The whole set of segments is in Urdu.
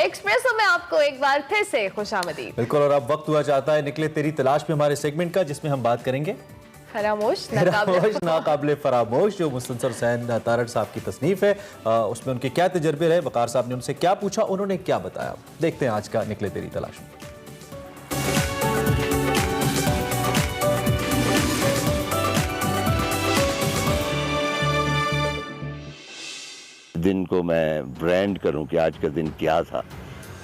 ایکسپریسو میں آپ کو ایک بار پھر سے خوش آمدید. بالکل, اور اب وقت ہوا چاہتا ہے نکلے تیری تلاش میں ہمارے سیگمنٹ کا, جس میں ہم بات کریں گے فراموش ناقابل فراموش, جو مستنصر حسین تارڑ صاحب کی تصنیف ہے. اس میں ان کے کیا تجربے رہے, وقار صاحب نے ان سے کیا پوچھا, انہوں نے کیا بتایا. دیکھتے ہیں آج کا نکلے تیری تلاش میں. دن کو میں برانڈ کروں کہ آج کا دن کیا تھا,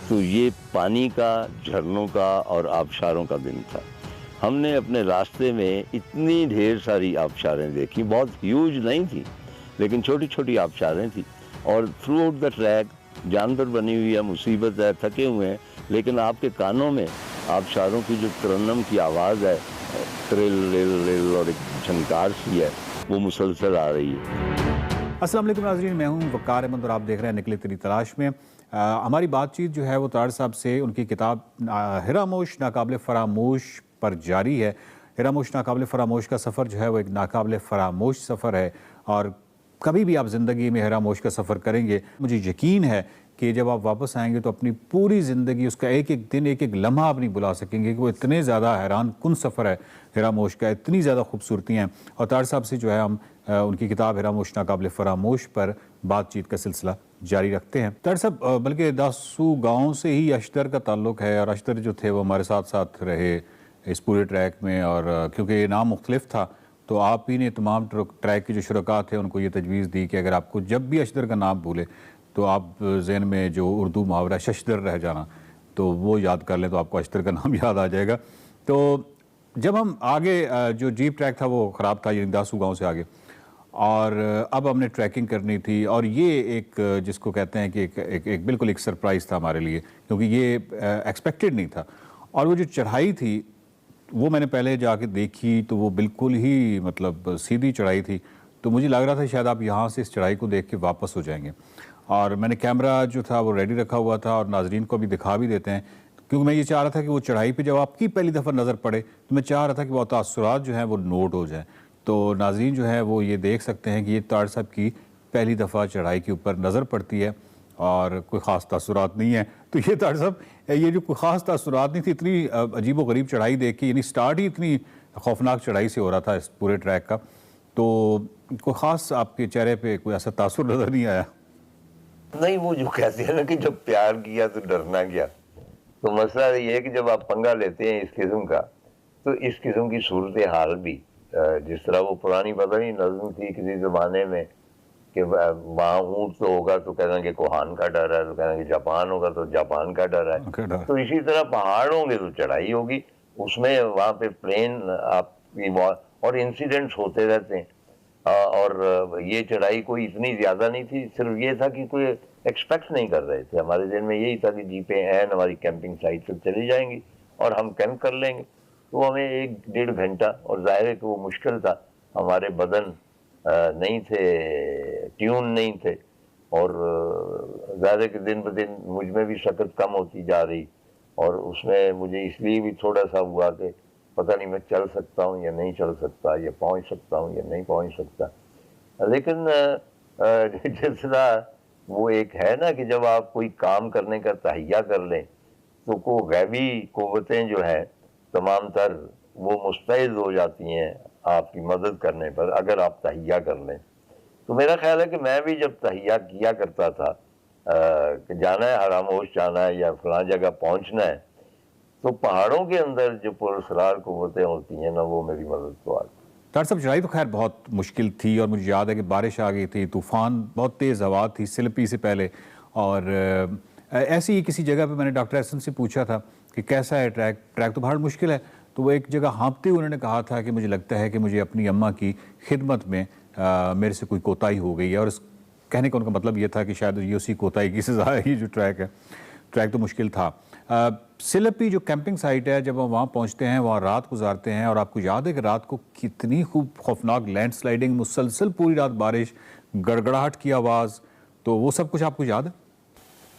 تو یہ پانی کا, جھرنوں کا اور آبشاروں کا دن تھا. ہم نے اپنے راستے میں اتنی ڈھیر ساری آبشاریں دیکھی, بہت ہیوج نہیں تھی لیکن چھوٹی چھوٹی آبشاریں تھیں. اور تھرو آؤٹ دا ٹریک جان پر بنی ہوئی ہے, مصیبت ہے, تھکے ہوئے ہیں, لیکن آپ کے کانوں میں آبشاروں کی جو ترنم کی آواز ہے, ترل رل رل اور ایک جھنکار سی ہے, وہ مسلسل آ رہی ہے. السلام علیکم ناظرین, میں ہوں وقار احمد اور آپ دیکھ رہے ہیں نکلے تیری تلاش میں. ہماری بات چیت جو ہے وہ تارڑ صاحب سے ان کی کتاب ہراموش ناقابل فراموش پر جاری ہے. ہراموش ناقابل فراموش کا سفر جو ہے وہ ایک ناقابل فراموش سفر ہے, اور کبھی بھی آپ زندگی میں ہراموش کا سفر کریں گے, مجھے یقین ہے کہ جب آپ واپس آئیں گے تو اپنی پوری زندگی, اس کا ایک ایک دن, ایک ایک لمحہ آپ نہیں بلا سکیں گے کہ وہ اتنے زیادہ حیران کن سفر ہے ہراموش کا, اتنی زیادہ خوبصورتی ہیں. اور تارڑ صاحب سے جو ہے ہم ان کی کتاب ہراموش ناقابل فراموش پر بات چیت کا سلسلہ جاری رکھتے ہیں. تارڑ صاحب, بلکہ داسو گاؤں سے ہی اشتر کا تعلق ہے, اور اشتر جو تھے وہ ہمارے ساتھ ساتھ رہے اس پورے ٹریک میں, اور کیونکہ یہ نام مختلف تھا تو آپ ہی نے تمام ٹریک کے جو شرکاء تھے ان کو یہ تجویز دی کہ اگر آپ کو جب بھی اشتر کا نام بھولے تو آپ ذہن میں جو اردو محاورہ ششدر رہ جانا, تو وہ یاد کر لیں تو آپ کو اشتر کا نام یاد آ جائے گا. تو جب ہم آگے, جو جیپ ٹریک تھا وہ خراب تھا, یعنی داسو گاؤں سے آگے, اور اب ہم نے ٹریکنگ کرنی تھی, اور یہ ایک جس کو کہتے ہیں کہ ایک بالکل ایک سرپرائز تھا ہمارے لیے, کیونکہ یہ ایکسپیکٹڈ نہیں تھا. اور وہ جو چڑھائی تھی وہ میں نے پہلے جا کے دیکھی تو وہ بالکل ہی مطلب سیدھی چڑھائی تھی, تو مجھے لگ رہا تھا شاید آپ یہاں سے اس چڑھائی کو دیکھ کے واپس ہو جائیں گے. اور میں نے کیمرہ جو تھا وہ ریڈی رکھا ہوا تھا, اور ناظرین کو بھی دکھا بھی دیتے ہیں, کیونکہ میں یہ چاہ رہا تھا کہ وہ چڑھائی پہ جب آپ کی پہلی دفعہ نظر پڑے تو میں چاہ رہا تھا کہ وہ تاثرات جو ہیں وہ نوٹ ہو جائیں. تو ناظرین جو ہے وہ یہ دیکھ سکتے ہیں کہ یہ تارڑ صاحب کی پہلی دفعہ چڑھائی کے اوپر نظر پڑتی ہے, اور کوئی خاص تاثرات نہیں ہے. تو یہ تارڑ صاحب, یہ جو کوئی خاص تاثرات نہیں تھی, اتنی عجیب و غریب چڑھائی دیکھ کے, یعنی سٹارٹ ہی اتنی خوفناک چڑھائی سے ہو رہا تھا اس پورے ٹریک کا, تو کوئی خاص آپ کے چہرے پہ کوئی ایسا تاثر نظر نہیں آیا؟ نہیں, وہ جو کہتے ہیں نا کہ جب پیار کیا تو ڈرنا کیا, تو مسئلہ یہ ہے کہ جب آپ پنگا لیتے ہیں اس قسم کا, تو اس قسم کی صورتحال بھی, جس طرح وہ پرانی پتہ نہیں نظم تھی کسی زمانے میں کہ وہاں اونٹ تو ہوگا تو کہنا کہ کوہان کا ڈر ہے, تو کہنا کہ جاپان ہوگا تو جاپان کا ڈر ہے, تو اسی طرح پہاڑ ہوں گے تو چڑھائی ہوگی, اس میں وہاں پہ پلین آپ کی اور انسیڈنٹس ہوتے رہتے ہیں. اور یہ چڑھائی کوئی اتنی زیادہ نہیں تھی, صرف یہ تھا کہ کوئی ایکسپیکٹ نہیں کر رہے تھے, ہمارے ذہن میں یہی تھا کہ جیپیں ہیں ہماری کیمپنگ سائٹ سے چلی جائیں گی اور ہم کیمپ کر لیں گے. تو ہمیں 1-1.5 گھنٹہ, اور ظاہر ہے کہ وہ مشکل تھا, ہمارے بدن نہیں تھے, ٹیون نہیں تھے, اور ظاہر ہے کہ دن بدن مجھ میں بھی شکت کم ہوتی جا رہی, اور اس میں مجھے اس لیے بھی تھوڑا سا ہوا کہ پتہ نہیں میں چل سکتا ہوں یا نہیں چل سکتا, یا پہنچ سکتا ہوں یا نہیں پہنچ سکتا. لیکن جس طرح وہ ایک ہے نا کہ جب آپ کوئی کام کرنے کا تہیہ کر لیں تو کو غیبی قوتیں جو ہیں تمام تر وہ مستعد ہو جاتی ہیں آپ کی مدد کرنے پر, اگر آپ تہیہ کر لیں. تو میرا خیال ہے کہ میں بھی جب تہیہ کیا کرتا تھا کہ جانا ہے ہراموش جانا ہے یا فلاں جگہ پہنچنا ہے, تو پہاڑوں کے اندر جو پراسرار قوتیں ہوتی ہیں نا, وہ میری مدد کو آتی. تارڑ صاحب, چڑھائی تو خیر بہت مشکل تھی, اور مجھے یاد ہے کہ بارش آ گئی تھی, طوفان, بہت تیز ہوا تھی سلپی سے پہلے, اور ایسی ہی کسی جگہ پہ میں نے ڈاکٹر احسن سے پوچھا تھا کہ کیسا ہے ٹریک, ٹریک تو بہت مشکل ہے, تو وہ ایک جگہ ہانپتے ہوئے انہوں نے کہا تھا کہ مجھے لگتا ہے کہ مجھے اپنی اماں کی خدمت میں میرے سے کوئی کوتاہی ہو گئی ہے, اور اس کہنے کا ان کا مطلب یہ تھا کہ شاید یہ اسی کوتاہی کی سزا ہے. یہ جو ٹریک ہے, ٹریک تو مشکل تھا. سلپی جو کیمپنگ سائٹ ہے, جب ہم وہاں پہنچتے ہیں, وہاں رات گزارتے ہیں, اور آپ کو یاد ہے کہ رات کو کتنی خوفناک لینڈ سلائڈنگ, مسلسل پوری رات بارش, گڑگڑاہٹ کی آواز, تو وہ سب کچھ آپ کو یاد ہے؟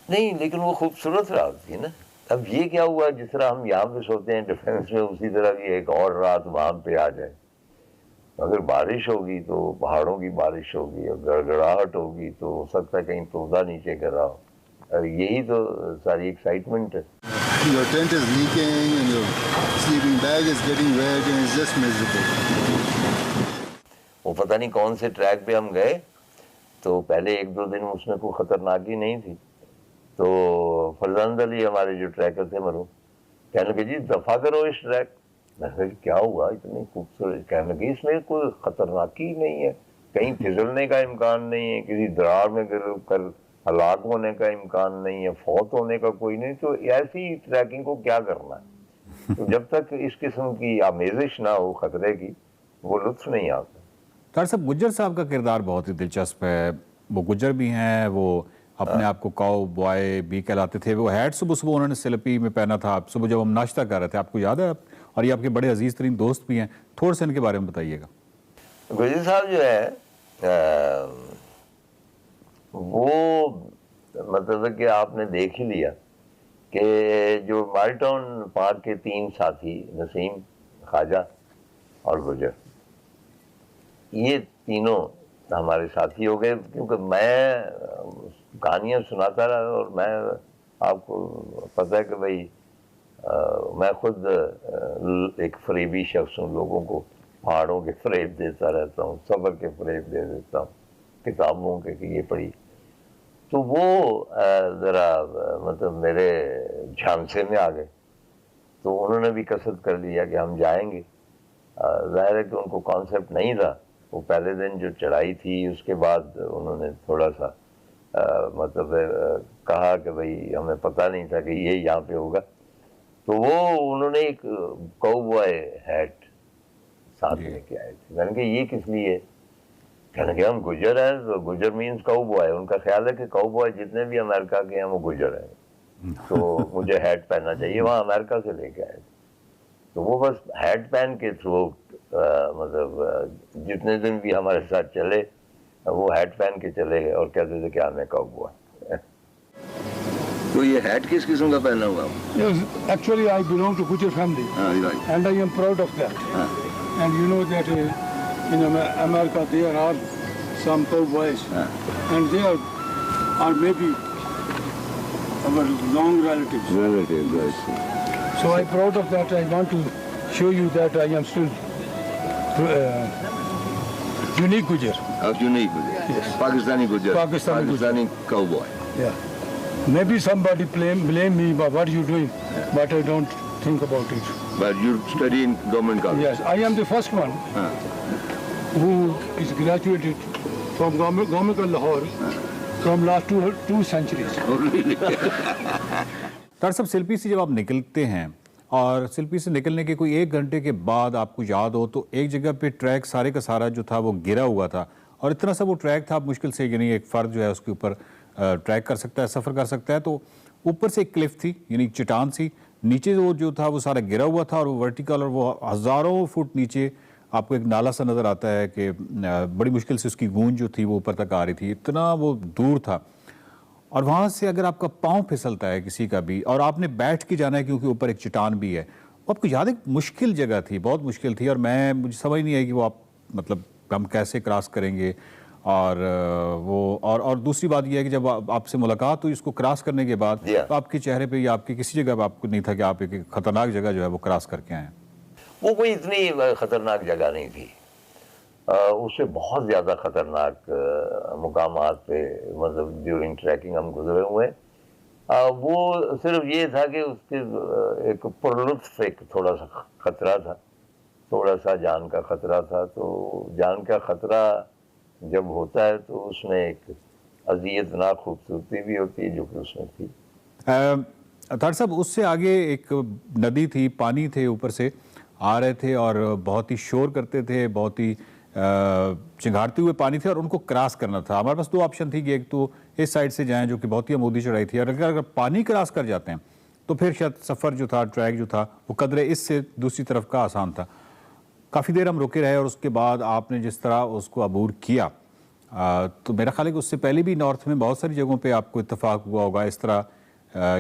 نہیں, لیکن وہ خوبصورت رات تھی نا. اب یہ کیا ہوا, جس طرح ہم یہاں پہ سوتے ہیں ڈیفینس میں, اسی طرح کی ایک اور رات وہاں پہ آ جائے. اگر بارش ہوگی تو پہاڑوں کی بارش ہوگی, اور گڑگڑاہٹ ہوگی تو ہو سکتا ہے کہیں تودا نیچے گر رہا ہو, یہی تو ساری ایکسائٹمنٹ ہے. Your tent is leaking and your sleeping bag is getting wet and it's just miserable. وہ پتہ نہیں کون سے ٹریک پہ ہم گئے تو پہلے 1-2 دن اس میں کوئی خطرناکی نہیں تھی. تو فرزند علی ہمارے جو ٹریکر تھے مرحوم کہنے لگے جی دفع کرو اس ٹریک. میں نے کہا کیا ہوا اتنی خوبصورت؟ کہنے لگے اس میں کوئی خطرناکی نہیں ہے, کہیں پھسلنے کا امکان نہیں ہے, کسی درار میں گر کر ہلاک ہونے کا امکان نہیں ہے, فوت ہونے کا کوئی نہیں. تو ایسی ٹریکنگ کو کیا کرنا ہے؟ تو جب تک اس قسم کی آمیزش نہ ہو خطرے کی وہ لطف نہیں آتا. طاہر صاحب گجر صاحب کا کردار بہت ہی دلچسپ ہے. وہ گجر بھی ہیں, وہ اپنے آپ کو کاؤ بوائے بھی کہلاتے تھے. وہ ہیٹ صبح صبح انہوں نے سلپی میں پہنا تھا صبح جب ہم ناشتہ کر رہے تھے, آپ کو یاد ہے؟ اور یہ آپ کے بڑے عزیز ترین دوست بھی ہیں, تھوڑا سا ان کے بارے میں بتائیے گا. گجر صاحب جو ہے وہ مطلب ہے کہ آپ نے دیکھ ہی لیا کہ جو مال ٹاؤن پارک کے 3 ساتھی نسیم, خواجہ اور گجر, یہ تینوں ہمارے ساتھی ہو گئے. کیونکہ میں کہانیاں سناتا رہا اور میں آپ کو پتہ ہے کہ بھائی میں خود ایک فریبی شخص ہوں, لوگوں کو پہاڑوں کے فریب دیتا رہتا ہوں, صبر کے فریب دے دیتا ہوں, کتابوں کے کہ یہ پڑھی. تو وہ ذرا مطلب میرے جھانسے میں آ گئے. تو انہوں نے بھی قصد کر لیا کہ ہم جائیں گے. ظاہر ہے کہ ان کو کانسیپٹ نہیں تھا. وہ پہلے دن جو چڑھائی تھی اس کے بعد انہوں نے تھوڑا سا مطلب کہا کہ بھئی ہمیں پتہ نہیں تھا کہ یہ یہاں پہ ہوگا. تو وہ انہوں نے ایک کاؤ بوائے ہیٹ ساتھ لے کے آئے تھے. میں نے کہا یہ کس لیے؟ کہنے کہ ہم گجر ہیں. تو گجر مینس کاؤ بوائے. ان کا خیال ہے کہ کاؤ بوائے جتنے بھی امریکہ کے ہیں وہ گجر ہیں, تو مجھے ہیٹ پہننا چاہیے. وہاں امریکہ سے لے کے آئے تھے. تو وہ بس ہیڈ پین کے تھرو مطلب جتنے دن بھی ہمارے ساتھ چلے وہ ہیڈ پین کے چلے گئے اور کہتے تھے کہ ہمیں کب ہوا. تو یہ ہیٹ کس قسم کا پہنا ہوا؟ Actually, I belong to Gujar family, and I am proud of that. And you know that in America there are some cowboys, and they are maybe our long relatives. So I'm proud of that. I want to show you that I am still unique Gujar. Unique Gujar. Yes. Pakistani Gujar. Pakistani cowboy. Yeah. Maybe somebody blame me about what you're doing, but I don't think about it. But you study in government college? Yes, I am the first one who is graduated from Government of Lahore from last two centuries. Oh, really? Tahir صاحب سلپی سے جب آپ نکلتے ہیں اور سلپی سے نکلنے کے کوئی 1 گھنٹے کے بعد آپ کو یاد ہو تو ایک جگہ پہ ٹریک سارے کا سارا جو تھا وہ گرا ہوا تھا, اور اتنا سا وہ ٹریک تھا مشکل سے یعنی ایک فرد جو ہے اس کے اوپر ٹریک کر سکتا ہے, سفر کر سکتا ہے. تو اوپر سے ایک کلف تھی یعنی ایک چٹان سی, نیچے وہ جو تھا وہ سارا گرا ہوا تھا اور وہ ورٹیکل, اور وہ ہزاروں فٹ نیچے آپ کو ایک نالا سا نظر آتا ہے کہ بڑی مشکل سے اس کی گونج جو تھی وہ اوپر تک آ رہی تھی, اتنا وہ دور تھا. اور وہاں سے اگر آپ کا پاؤں پھسلتا ہے کسی کا بھی اور آپ نے بیٹھ کے جانا ہے کیونکہ اوپر ایک چٹان بھی ہے, آپ کو یاد ایک مشکل جگہ تھی, بہت مشکل تھی, اور مجھے سمجھ نہیں آئی کہ وہ آپ مطلب ہم کیسے کراس کریں گے. اور وہ اور دوسری بات یہ ہے کہ جب آپ سے ملاقات ہوئی اس کو کراس کرنے کے بعد تو آپ کے چہرے پہ یا آپ کی کسی جگہ پہ آپ کو نہیں تھا کہ آپ ایک خطرناک جگہ جو ہے وہ کراس کر کے آئیں. وہ کوئی اتنی خطرناک جگہ نہیں تھی, اس سے بہت زیادہ خطرناک مقامات پہ مطلب ڈیورنگ ٹریکنگ ہم گزرے ہوئے. وہ صرف یہ تھا کہ اس کے ایک پرلطف ایک تھوڑا سا خطرہ تھا, تھوڑا سا جان کا خطرہ تھا. تو جان کا خطرہ جب ہوتا ہے تو اس میں ایک اذیتناک خوبصورتی بھی ہوتی ہے جو کہ اس میں تھی. طاہر صاحب اس سے آگے ایک ندی تھی, پانی تھے اوپر سے آ رہے تھے اور بہت ہی شور کرتے تھے, بہت ہی چنگھاڑتے ہوئے پانی تھے اور ان کو کراس کرنا تھا. ہمارے پاس 2 آپشن تھی کہ ایک تو اس سائڈ سے جائیں جو کہ بہت ہی عمودی چڑھائی تھی, اور اگر پانی کراس کر جاتے ہیں تو پھر شاید سفر جو تھا, ٹریک جو تھا وہ قدرے اس سے دوسری طرف کا آسان تھا. کافی دیر ہم رکے رہے اور اس کے بعد آپ نے جس طرح اس کو عبور کیا تو میرا خیال ہے کہ اس سے پہلے بھی نارتھ میں بہت ساری جگہوں پہ آپ کو اتفاق ہوا ہوگا اس طرح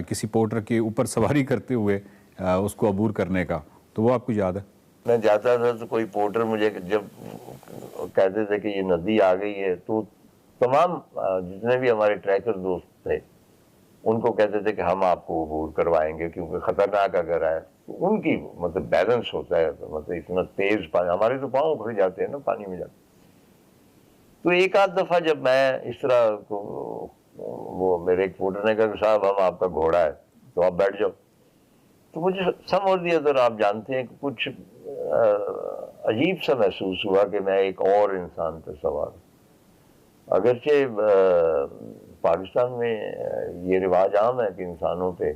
کسی پورٹر کے اوپر سواری کرتے ہوئے اس کو عبور کرنے کا, تو وہ آپ کو یاد ہے؟ میں جاتا تھا تو کوئی پورٹر مجھے جب کہتے تھے کہ یہ ندی آ گئی ہے تو تمام جتنے بھی ہمارے ٹریکر دوست تھے ان کو کہتے تھے کہ ہم آپ کو عبور کروائیں گے کیونکہ خطرناک اگر ہے تو ان کی مطلب بیلنس ہوتا ہے، مطلب اتنا تیز پانی، ہمارے تو پاؤں اکھڑ جاتے ہیں نا پانی میں جاتے. تو ایک آدھ دفعہ جب میں اس طرح وہ میرے ایک پوٹر نے کہا کہ صاحب ہم آپ کا گھوڑا ہے تو آپ بیٹھ جاؤ، تو مجھے سم اور دی ادر آپ جانتے ہیں کہ کچھ عجیب سا محسوس ہوا کہ میں ایک اور انسان پہ سوار ہوں. اگرچہ پاکستان میں یہ رواج عام ہے کہ انسانوں پہ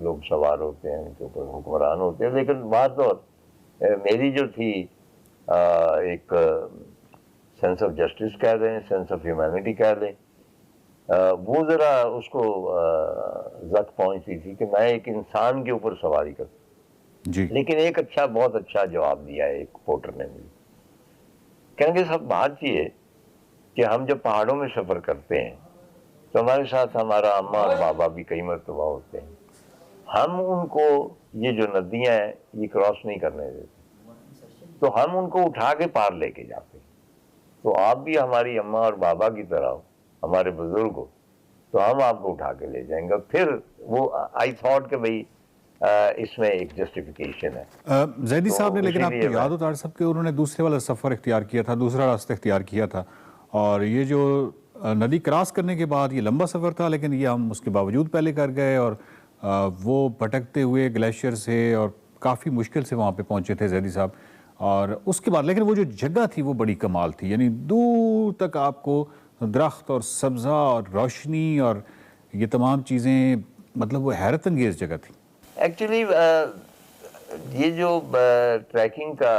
لوگ سوار ہوتے ہیں، ان کے اوپر حکمران ہوتے ہیں، لیکن بات اور میری جو تھی ایک سینس آف جسٹس کہہ لیں، سینس آف ہیومینٹی کہہ لیں، وہ ذرا اس کو زد پہنچتی تھی کہ میں ایک انسان کے اوپر سواری کرتا. جی لیکن ایک اچھا، بہت اچھا جواب دیا ہے ایک پورٹر نے مجھے. کہیں گے سب بات یہ ہے کہ ہم جب پہاڑوں میں سفر کرتے ہیں تو ہمارے ساتھ ہمارا اماں اور بابا بھی کئی مرتبہ ہوتے ہیں. ہم ان کو یہ جو ندیاں ہیں یہ کراس نہیں کرنے دیتے، تو ہم ان کو اٹھا کے پار لے کے جاتے ہیں. تو آپ بھی ہماری اماں اور بابا کی طرح ہو، ہمارے بزرگ ہو، تو ہم آپ کو اٹھا کے لے جائیں گے. پھر وہ آئی تھاٹ کہ بھئی اس میں ایک جسٹیفیکیشن ہے. زیدی صاحب نے، تو لیکن اسی آپ لیے کو یاد ہو طاہر صاحب کہ انہوں نے دوسرے والا سفر اختیار کیا تھا، دوسرا راستہ اختیار کیا تھا، اور یہ جو ندی کراس کرنے کے بعد یہ لمبا سفر تھا، لیکن یہ ہم اس کے باوجود پہلے کر گئے، اور وہ بھٹکتے ہوئے گلیشیئر سے اور کافی مشکل سے وہاں پہ پہنچے تھے زیدی صاحب. اور اس کے بعد لیکن وہ جو جگہ تھی وہ بڑی کمال تھی، یعنی دور تک آپ کو درخت اور سبزہ اور روشنی اور یہ تمام چیزیں، مطلب وہ حیرت انگیز جگہ تھی. ایکچولی یہ جو ٹریکنگ کا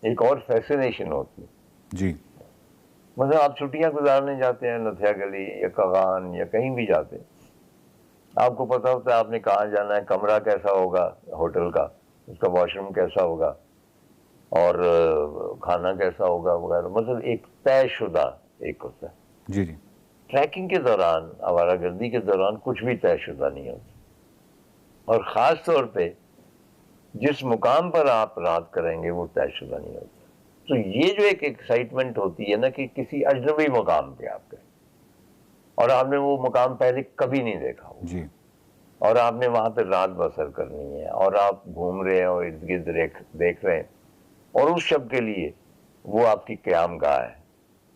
ایک اور فیسنیشن ہوتی ہے. جی مطلب آپ چھٹیاں گزارنے جاتے ہیں نتھیا گلی یا کغان یا کہیں بھی جاتے ہیں، آپ کو پتہ ہوتا ہے آپ نے کہاں جانا ہے، کمرہ کیسا ہوگا ہوٹل کا، اس کا واش روم کیسا ہوگا، اور کھانا کیسا ہوگا وغیرہ. مطلب ایک طے شدہ ایک ہوتا ہے. جی جی ٹریکنگ کے دوران، آوارہ گردی کے دوران کچھ بھی طے شدہ نہیں ہوتا، اور خاص طور پہ جس مقام پر آپ رات کریں گے وہ طے شدہ نہیں ہوتا. تو یہ جو ایک ایکسائٹمنٹ ہوتی ہے نا کہ کسی اجنبی مقام پہ آپ گئے اور آپ نے وہ مقام پہلے کبھی نہیں دیکھا ہو، جی اور آپ نے وہاں پہ رات بسر کرنی ہے، اور آپ گھوم رہے ہیں اور ارد گرد دیکھ رہے ہیں، اور اس شب کے لیے وہ آپ کی قیام گاہ ہے.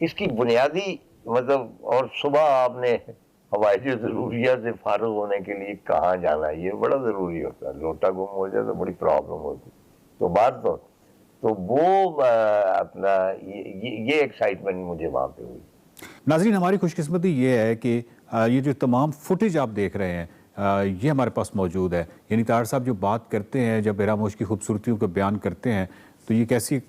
اس کی بنیادی مطلب، اور صبح آپ نے حوائج ضروریات سے فارغ ہونے کے لیے کہاں جانا ہے، یہ بڑا ضروری ہوتا ہے. لوٹا گم ہو جائے تو بڑی پرابلم ہوتی. تو بات تو وہ اپنا یہ ایکسائٹمنٹ مجھے وہاں پہ ہوئی. ناظرین، ہماری خوش قسمتی یہ ہے کہ یہ جو تمام فوٹیج آپ دیکھ رہے ہیں یہ ہمارے پاس موجود ہے. یعنی طاہر صاحب جو بات کرتے ہیں، جب ہیراموش کی خوبصورتیوں کو بیان کرتے ہیں، تو یہ کیسی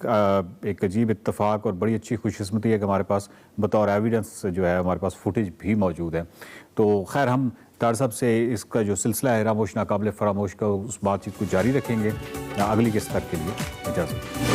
ایک عجیب اتفاق اور بڑی اچھی خوش قسمتی ہے کہ ہمارے پاس بطور ایویڈنس جو ہے ہمارے پاس فوٹیج بھی موجود ہے. تو خیر، ہم طاہر صاحب سے اس کا جو سلسلہ ہے ہیراموش ناقابل فراموش کا، اس بات چیت کو جاری رکھیں گے. اگلی قسط تک کے لیے اجازت.